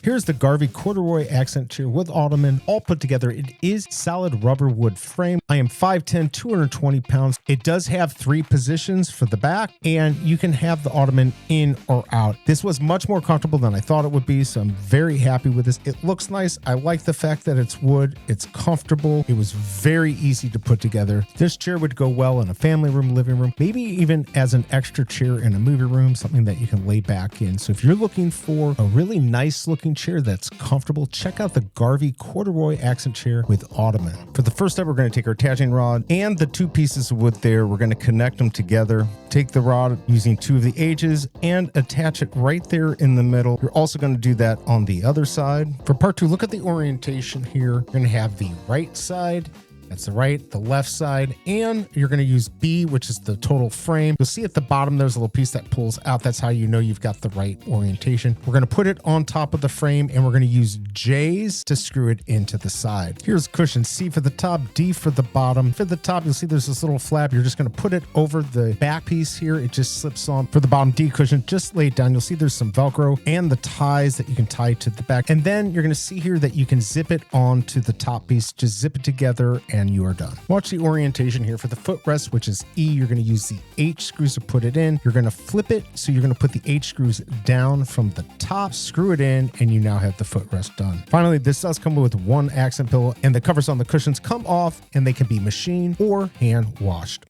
Here's the Garvee Corduroy accent chair with Ottoman all put together. It is solid rubber wood frame. I am 5'10", 220 pounds. It does have 3 positions for the back, and you can have the Ottoman in or out. This was much more comfortable than I thought it would be, so I'm very happy with this. It looks nice. I like the fact that it's wood. It's comfortable. It was very easy to put together. This chair would go well in a family room, living room, maybe even as an extra chair in a movie room, something that you can lay back in. So if you're looking for a really nice looking chair that's comfortable, check out the Garvee Corduroy accent chair with Ottoman. For the first step, we're going to take our attaching rod and the 2 pieces of wood there. We're going to connect them together. Take the rod using 2 of the edges and attach it right there in the middle. You're also going to do that on the other side. For part 2, look at the orientation here. You're going to have the right side. That's the right, the left side, and you're going to use B, which is the total frame. You'll see at the bottom, there's a little piece that pulls out. That's how you know you've got the right orientation. We're going to put it on top of the frame, and we're going to use J's to screw it into the side. Here's cushion C for the top, D for the bottom. For the top, you'll see there's this little flap. You're just going to put it over the back piece here. It just slips on. For the bottom D cushion, just lay it down. You'll see there's some Velcro and the ties that you can tie to the back. And then you're going to see here that you can zip it onto the top piece. Just zip it together and you are done. Watch the orientation here. For the footrest, which is E, you're going to use the H screws to put it in. You're going to flip it, so you're going to put the H screws down from the top, screw it in, and you now have the footrest done. Finally, this does come with 1 accent pillow, and the covers on the cushions come off, and they can be machined or hand washed.